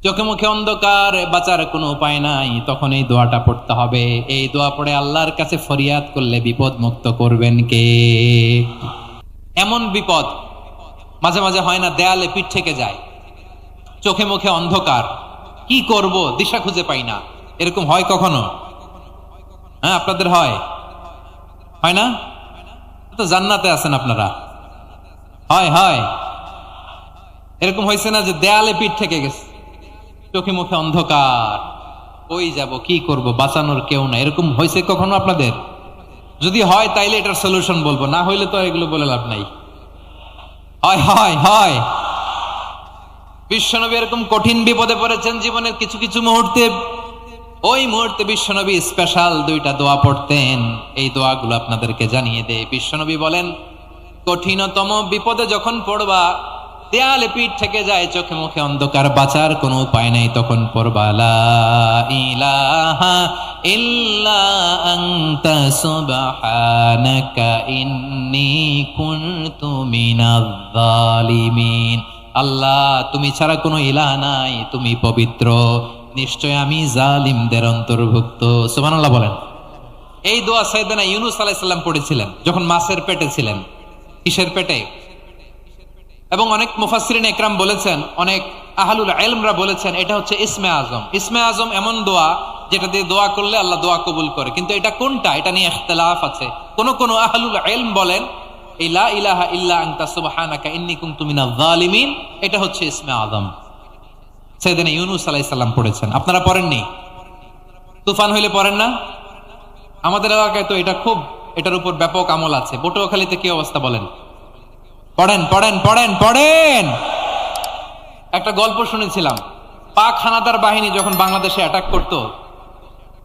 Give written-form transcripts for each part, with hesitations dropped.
চোখে মুখে অন্ধকার, বাঁচার কোনো উপায় নাই, তখন এই দোয়াটা পড়তে হবে। এই দোয়া পড়ে আল্লাহর কাছে ফরিয়াদ করলে বিপদ মুক্ত করবেন কে? এমন বিপদ মাঝে মাঝে হয় না, দেয়ালে পিঠ থেকে যায়, চোখে মুখে অন্ধকার, কি করব দিশা খুঁজে পাই না, এরকম হয় কখনো? হ্যাঁ, আপনাদের হয়? হয় না? তো জান্নাতে আছেন আপনারা। হয় হয় এরকম হয়েছে না যে দেয়ালে পিঠ থেকে গেছে, চোখে মুখে অন্ধকার, ওই যাব, কি করব, বাঁচানোর কেউ না, এরকম হয়েছে কখনো আপনাদের? যদি হয় তাইলে এটার সলিউশন বলবো, না হইলে তো এগুলো বলে লাভ নাই। হয় হয় হয় বিশ্বনবী এরকম কঠিন বিপদে পড়েছেন জীবনের কিছু কিছু মুহূর্তে। ওই মুহূর্তে বিশ্বনবী স্পেশাল দুইটা দোয়া পড়তেন। এই দোয়াগুলো আপনাদেরকে জানিয়ে দেয়। বিশ্বনবী বলেন, কঠিনতম বিপদে যখন পড়বা, দেয়ালে পিঠ থেকে যায়, চোখে মুখে অন্ধকার, বাঁচার কোনো উপায় নেই, তখন পড়বা লা ইলাহা ইল্লা আনতা সুবহানাকা ইন্নী কুনতু মিনাজ জালিমিন। আল্লাহ, তুমি ছাড়া কোনো ইলাহ নাই, তুমি পবিত্র, নিশ্চয় আমি জালিমদের অন্তর্ভুক্ত। সুবহানাল্লাহ বলেন। এই দোয়া সাইয়েদনা ইউনূস আলাইহিস সালাম পড়েছিলেন যখন মাছের পেটে ছিলেন। কিসের পেটে? এবং অনেক মুফাসসিরিন ইকরাম বলেছেন, অনেক আহলুল ইলমরা বলেছেন, এটা হচ্ছে ইসমে আজম। ইসমে আজম এমন দোয়া যেটা দিয়ে দোয়া করলে আল্লাহ দোয়া কবুল করে, কিন্তু এটা কোনটা, এটা নিয়ে ইখতিলাফ আছে। কোন আহলুল ইলম বলেন এই লা ইলাহা ইল্লা আনতা সুবহানাকা ইন্নী কুনতু মিনাজ জালিমিন, এটা হচ্ছে ইসমে আজম। সাইয়েদনা ইউনূস আলাইহিস সালাম পড়েছেন, আপনারা পড়েননি? তুফান হইলে পড়েন না? আমাদের এলাকায় তো এটা খুব, এটার উপর ব্যাপক আমল আছে। পটুয়াখালীতে কি অবস্থা বলেন? পড়েন পড়েন পড়েন পড়েন। একটা গল্প শুনেছিলাম, পাক হানাদার বাহিনী যখন বাংলাদেশে অ্যাটাক করতো,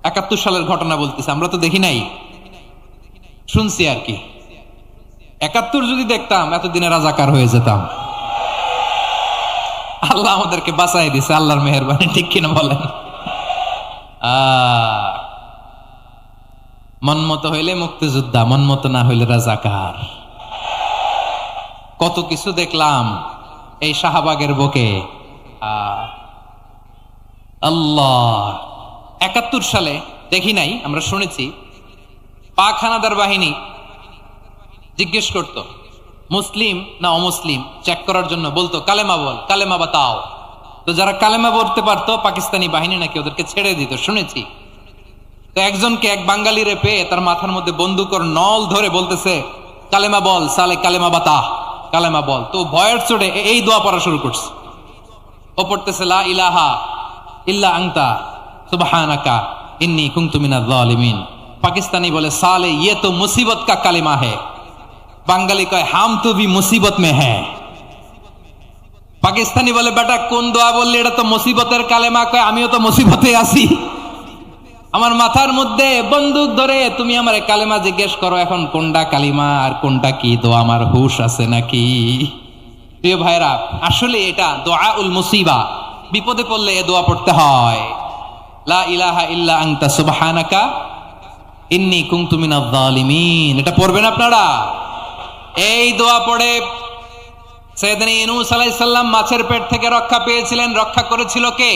৭১ সালের ঘটনা বলতেছে, আমরা তো দেখি নাই, শুনছি আর কি। ৭১ যদি দেখতাম এতদিনে রাজাকার হয়ে যেতাম। আল্লাহ আমাদেরকে বাঁচাই দিছে, আল্লাহর মেহেরবানি, ঠিক কিনা বলেন? মন মতো হইলে মুক্তিযোদ্ধা, মন মতো না হইলে রাজাকার। কত কিছু দেখলাম এই শাহবাগের বুকে। আল্লাহ, ৭১ সালে দেখি নাই, আমরা শুনেছি পাক হানাদার বাহিনী জিজ্ঞেস করত মুসলিম না অমুসলিম চেক করার জন্য, বলতো কালেমা বল, কালেমা বাতাও। তো যারা কালেমা বলতে পারতো পাকিস্তানি বাহিনী নাকি ওদেরকে ছেড়ে দিত, শুনেছি। তো একজনকে, এক বাঙালিরে পেয়ে তার মাথার মধ্যে বন্দুকর নল ধরে বলতেছে, কালেমা বল সালে, কালেমা বাতা, কালেমা বল। তো ভয়ের চোটে এই দোয়া পড়া শুরু করছে। ও পড়তেছে লা ইলাহা ইল্লা আনতা সুবহানাকা ইন্নী কুনতু মিনাজ জালিমিন। পাকিস্তানি বলে সালে ये तो मुसीबत का কালিমা है। বাঙালি কয় হাম তো ভি মুসিবত মে হ্যায়। পাকিস্তানি বলে বেটা কোন দোয়া বললি, এটা তো মুসিবতের কালেমা। কয় আমিও তো মুসিবতে আছি, আমার মাথার মধ্যে বন্দুক ধরে তুমি আমার কালেমা জিজ্ঞেস করো, এখন কোনটা কালিমা আর কোনটা কি দোয়া, আমার হুশ আছে নাকি? প্রিয় ভাইরা, আসলে এটা দুআউল মুসিবা, বিপদে পড়লে এ দোয়া পড়তে হয়। লা ইলাহা ইল্লা আনতা সুবহানাকা ইন্নী কুনতু মিনাজ জালিমিন, এটা পড়বেন আপনারা। এই দোয়া পড়ে সাইয়েদনা ইউনূস আলাইহিস সালাম মাছের পেট থেকে রক্ষা পেয়েছিলেন। রক্ষা করেছিল কে?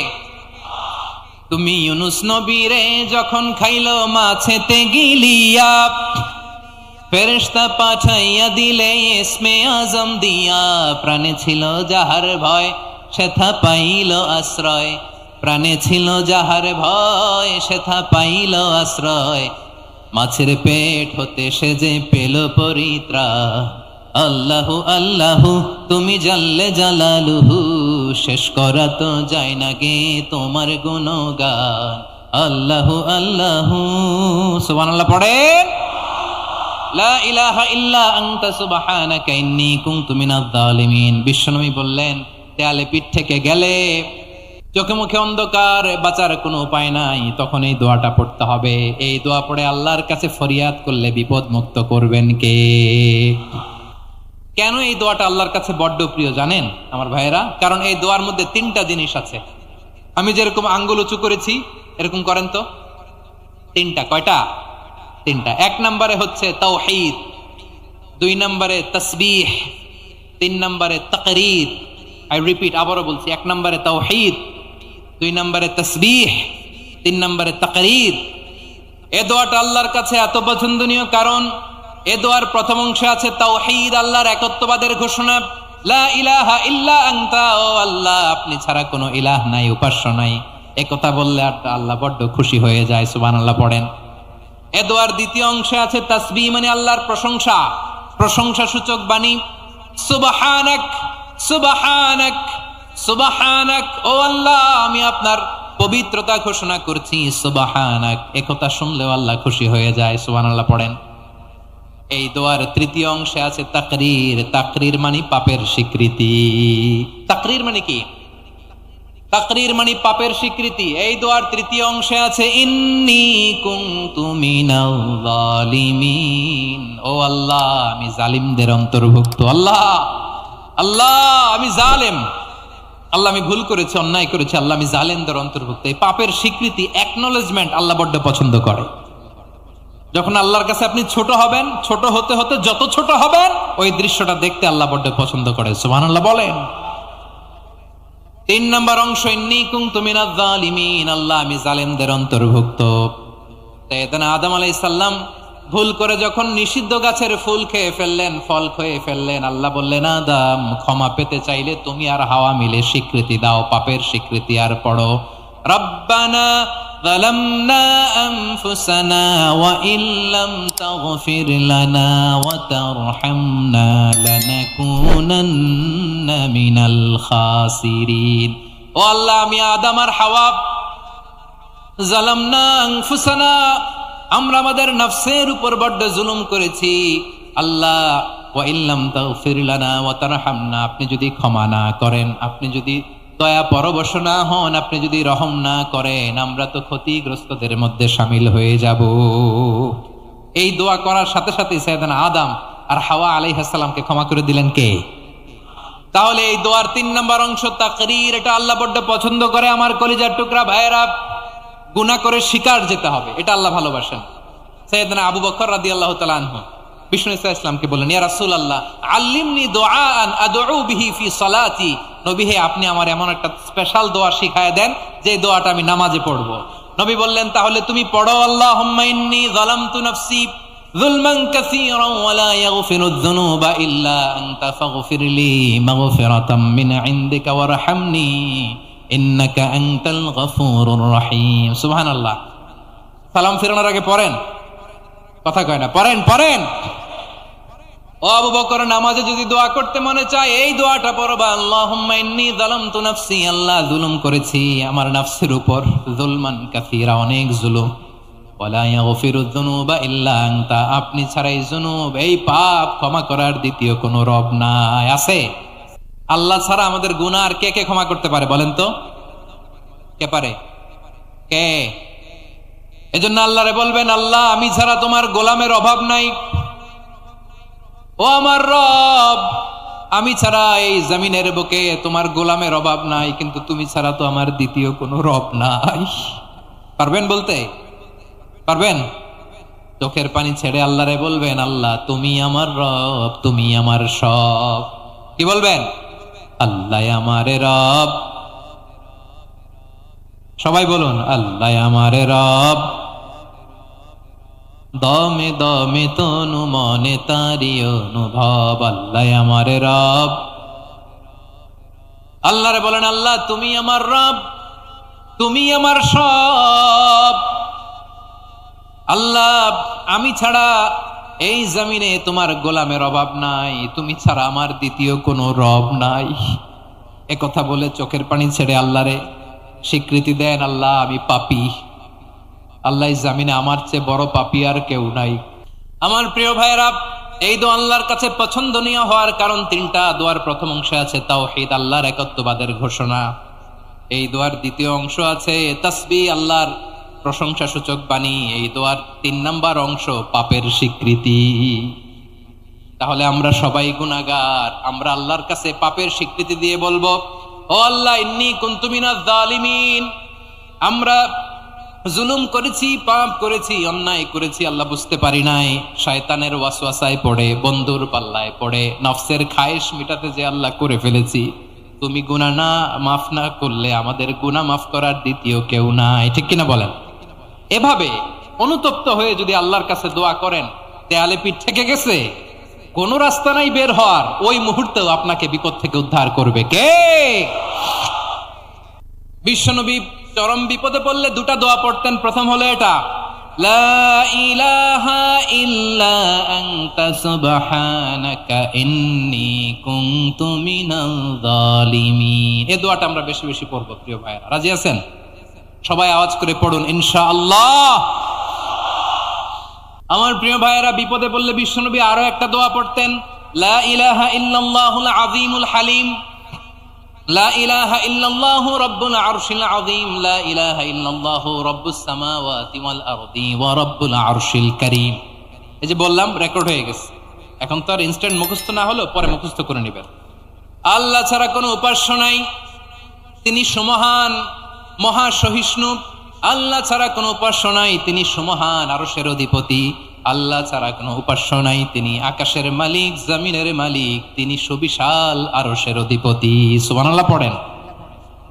তুমি ইউনূস নবীরে যখন খাইলো মাছেতে গিলিয়া, ফেরেশতা পাঠাইয়া দিলে ইসমে আজম দিয়া। প্রাণে ছিল যাহার ভয় সেথা পাইল আশ্রয়, প্রাণে ছিল যাহার ভয় সেথা পাইল আশ্রয়। মাছের পেট হতে সে যে পেল পরিত্রাণ। আল্লাহু আল্লাহু তুমি জাল্লে জালালুহু, শেষ করা তো যায় না গে তোমার গুণগান। আল্লাহু আল্লাহু, সুবহানাল্লাহ পড়েন। লা ইলাহা ইল্লা আনতা সুবহানাকা ইন্নী কুনতু মিনাজ জালিমিন। বিশ্বনবী বললেন, দেয়ালে পিঠ থেকে গেলে, চোখে মুখে অন্ধকার, বাঁচার কোনো উপায় নাই, তখন এই দোয়াটা পড়তে হবে। এই দোয়া পড়ে আল্লাহর কাছে ফরিয়াদ করলে বিপদ মুক্ত করবেন কে? কেন এই দোয়াটা আল্লাহর কাছে বড্ড প্রিয় জানেন আমার ভাইয়েরা? কারণ এই দোয়ার মধ্যে 3টা জিনিস আছে। আমি যেরকম আঙ্গুল উঁচু করেছি এরকম করেন তো। 3টা। কয়টা? 3টা। 1 নম্বরে হচ্ছে তাওহীদ, 2 নম্বরে তাসবিহ, 3 নম্বরে তাকরীর। আই রিপিট, আবারও বলছি, 1 নম্বরে তাওহীদ, 2 নম্বরে তাসবিহ, 3 নম্বরে তাকরীর। এ দোয়াটা আল্লাহর কাছে এত পছন্দনীয় কারণ এ দোয়ার প্রথম অংশে আছে তাওহীদ, আল্লাহর একত্ববাদের ঘোষণা। লা ইলাহা ইল্লা আনতা, ও আল্লাহ আপনি ছাড়া কোনো ইলাহ নাই, উপাস্য নাই। একথা বললে আল্লাহ বড্ড খুশি হয়ে যায়, সুবহানাল্লাহ পড়েন। এ দোয়ার দ্বিতীয় অংশে আছে তাসবিহ, মানে আল্লাহর প্রশংসা, প্রশংসা সূচক বাণী। সুবহানাক সুবহানাক সুবহানাক, ও আল্লাহ আমি আপনার পবিত্রতা ঘোষণা করছি, সুবহানাক। একথা শুনলেও আল্লাহ খুশি হয়ে যায়, সুবহানাল্লাহ পড়েন। এই দোয়ার তৃতীয় অংশে আছে তাকরীর, তাকরীর মানে পাপের স্বীকৃতি। তাকরীর মানে কি? তাকরীর মানে পাপের স্বীকৃতি। এই দোয়ার তৃতীয় অংশে আছে ইন্নী কুনতু মিনাল জালিমিন, ও আল্লাহ আমি জালিমদের অন্তর্ভুক্ত। আল্লাহ আল্লাহ আমি জালেম, আল্লাহ আমি ভুল করেছি, অন্যায় করেছি, আল্লাহ আমি জালেমদের অন্তর্ভুক্ত। এই পাপের স্বীকৃতি, অ্যাকনলেজমেন্ট আল্লাহ বড্ড পছন্দ করে। যখন আল্লাহর কাছে আপনি ছোট হবেন, ছোট হতে হতে যত ছোট হবেন ওই দৃশ্যটা দেখতে আল্লাহ বড্ড পছন্দ করে, সুবহানাল্লাহ বলেন। 3 নম্বর অংশ ইন্নী কুনতু মিনাজ জালিমিন, আল্লাহ আমি জালেমদের অন্তর্ভুক্ত। সাইয়েদনা আদম আলাইহিস সালাম ভুল করে যখন নিষিদ্ধ গাছের ফুল খেয়ে ফেললেন, ফল খেয়ে ফেললেন, আল্লাহ বললেন আদম ক্ষমা পেতে চাইলে তুমি আর হাওয়া মিলে স্বীকৃতি দাও, পাপের স্বীকৃতি। আর পড়ো রব্বানা যালামনা আনফুসানা ওয়া ইল্লাম তাগফির লানা ওয়া তারহামনা লানাকুনান্না মিনাল খাসিরিন। ও আল্লাহ আমি আদম আর হাওয়া যালামনা আনফুসানা, আমরা আমাদের নফসের উপর বড্ড জুলুম করেছি। আল্লাহ ওয়া ইল্লাম তাগফির লানা ওয়া তারহামনা, আপনি যদি ক্ষমা না করেন, আপনি যদি দয়া পরবশ না হন, আপনি যদি রহম না করেন, আমরা তো ক্ষতিগ্রস্তদের মধ্যে শামিল হয়ে যাব। এই দোয়া করার সাথে সাথে সাইয়েদনা আদম আর হাওয়া আলাইহিস সালামকে ক্ষমা করে দিলেন কে? তাহলে এই দোয়ার 3 নম্বর অংশ তাকরীর, এটা আল্লাহ বড্ড পছন্দ করে। আমার কলিজার টুকরা ভাইয়েরা, গুনাহ করে শিকার যেতে হবে, এটা আল্লাহ ভালোবাসেন। সাইয়েদনা আবু বকর রাদিয়াল্লাহু তাআলা আনহু বিষ্ণু ইসলামকে বললেন, ইয়া রাসূলুল্লাহ আল্লিমনি দুআআন আদউ বিহি ফি সালাতি, নবী হে আপনি আমার এমন একটা স্পেশাল দোয়া শিখায় দেন যে দোয়াটা আমি নামাজে পড়ব। নবী বললেন, তাহলে তুমি পড়ো আল্লাহুম্মা ইন্নী যালামতু নাফসি যুলমান কাসীরান ওয়া লা ইয়াগফিরুয যুনুবা ইল্লা আনতা ফাগফিরলি মাগফিরাতাম মিন ইনদিকা ওয়ারহামনি ইন্নাকা আনতাল গফুরুর রহিম। সুবহানাল্লাহ। সালাম ফিরানোর আগে পড়েন, কথা কয় না, পড়েন পড়েন। ও আবু বকর, নামাজে যদি দোয়া করতে মনে চায় এই দোয়াটা পড়বা, আল্লাহুম্মা ইন্নী যালামতু নাফসি, আল্লাহ জুলুম করেছি আমার নফসের উপর, যুলমান কাসীরা অনেক জুলুম, ওয়া লা ইয়াগফিরুয যুনুবা ইল্লা আনতা, আপনি ছাড়া এই জুনুব, এই পাপ ক্ষমা করার দ্বিতীয় কোনো রব নাই। আছে? আল্লাহ ছাড়া আমাদের গুনাহ আর কে কে ক্ষমা করতে পারে বলেন তো? কে পারে? কে? এজন্য আল্লাহরে বলবেন, আল্লাহ আমি ছাড়া তোমার গোলামের অভাব নাই, ও আমার রব আমি ছাড়া এই জমিনের বুকে তোমার গোলামের অভাব নাই, কিন্তু তুমি ছাড়া তো আমার দ্বিতীয় কোনো রব নাই। পারবেন বলতে? পারবেন? চোখের পানি ছেড়ে আল্লাহরে বলবেন, আল্লাহ তুমি আমার রব, তুমি আমার সব। কি বলবেন? আল্লাহ আমারে রব। সবাই বলুন, আল্লাহ আমারে রব, দমে দমে তনু মনে তারি অনুভব, আল্লাহ আমারে রব। আল্লাহরে বলেন, আল্লাহ তুমি আমার রব, তুমি আমার সব। আল্লাহ আমি ছাড়া এই জমিনে তোমার গোলামের অভাব নাই, তুমি ছাড়া আমার দ্বিতীয় কোনো রব নাই। একথা বলে চোখের পানি ছেড়ে আল্লাহরে স্বীকৃতি দেন, আল্লাহ আমি পাপী, আল্লাহ জামিনে আমার চেয়ে বড় পাপী আর কেউ নাই। আমার প্রিয় ভাইয়েরা, এই দোয়া আল্লাহর কাছে পছন্দনীয় হওয়ার কারণ 3টা। দোয়ার প্রথম অংশে আছে তাওহীদ, আল্লাহর একত্ববাদের ঘোষণা। এই দোয়ার দ্বিতীয় অংশ আছে তাসবিহ, আল্লাহর প্রশংসা সূচক বাণী। এই দোয়ার 3 নম্বর অংশ পাপের স্বীকৃতি। তাহলে আমরা সবাই গুনাহগার, আমরা আল্লাহর কাছে পাপের স্বীকৃতি দিয়ে বলবো, ও আল্লাহ ইন্নী কুনতু মিনাজ জালিমিন, আমরা জুলুম করেছি, পাপ করেছি, অন্যায় করেছি, আল্লাহ বুঝতে পারি নাই, শয়তানের ওয়াসওয়াসায় পড়ে, বন্ধুর পাল্লায় পড়ে, নফসের খায়েশ মিটাতে যে আল্লাহ করে ফেলেছি। তুমি গুনাহ না মাফ না করলে আমাদের গুনাহ মাফ করার দ্বিতীয় কেউ নাই, ঠিক কিনা বলেন? এভাবে অনুতপ্ত হয়ে যদি আল্লাহর কাছে দোয়া করেন, দেয়ালে পিঠ থেকে গেছে, কোনো রাস্তা নাই বের হওয়ার, ওই মুহূর্তেও আপনাকে বিপদ থেকে উদ্ধার করবে কে? বিশ্বনবী চরম বিপদে পড়লে দুটা দোয়া পড়তেন। প্রথম হলো এটা, লা ইলাহা ইল্লা আনতা সুবহানাকা ইন্নী কুনতু মিনাল জালিমিন। এই দোয়াটা আমরা বেশি বেশি পড়ব প্রিয় ভাইরা, রাজি আছেন? সবাই আওয়াজ করে পড়ুন ইনশাআল্লাহ। আমার প্রিয় ভাইয়েরা, বিপদে পড়লে বিশ্বনবী আরো একটা দোয়া পড়তেন, লা ইলাহা ইল্লাল্লাহুল আযীমুল হালিম, লা ইলাহা ইল্লাল্লাহু রাব্বুল আরশিল আযীম, লা ইলাহা ইল্লাল্লাহু রাব্বুস সামাওয়াতি ওয়াল আরদি ওয়া রাব্বুল আরশিল কারীম। এই যে বললাম, রেকর্ড হয়ে গেছে, এখন তো আর ইনস্ট্যান্ট মুখস্থ না হলো, পরে মুখস্থ করে নেবেন। আল্লাহ ছাড়া কোনো উপাস্য নাই, তিনি সমহান মহাসহিষ্ণু। আল্লাহ ছাড়া কোনো উপাস্য নাই, তিনি সমহান আরশের অধিপতি। আল্লাহ ছাড়া কোনো উপাস্য নাই, তিনি আকাশের মালিক, জমিনের মালিক, তিনি সুবিশাল আরশের অধিপতি। সুবহানাল্লাহ পড়েন।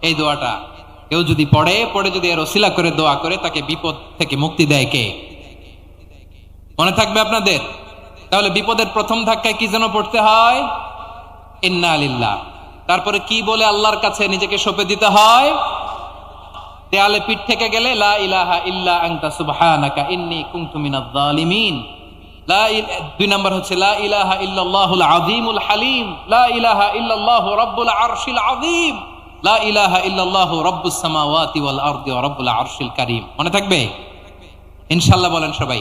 এই দোয়াটা কেউ যদি পড়ে যদি এর ওসিলা করে দোয়া করে, তাকে বিপদ থেকে মুক্তি দেয় কে? মনে থাকবে আপনাদের? তাহলে বিপদের প্রথম ধাক্কায় কি যেন পড়তে হয়? ইন্না লিল্লাহ। তারপরে কি বলে আল্লাহর কাছে নিজেকে সঁপে দিতে হয়? দেয়ালে পিঠ থেকে গেলে লা ইলাহা ইল্লা আনতা সুবহানাকা ইন্নী কুনতু মিনাজ জালিমিন। দুই নাম্বার হচ্ছে লা ইলাহা ইল্লাল্লাহুল আযীমুল হালিম, লা ইলাহা ইল্লাল্লাহু রাব্বুল আরশিল আযীম, লা ইলাহা ইল্লাল্লাহু রাব্বুস সামাওয়াতি ওয়াল আরদি ওয়া রাব্বুল আরশিল কারীম। মনে থাকবে ইনশাআল্লাহ? বলেন সবাই।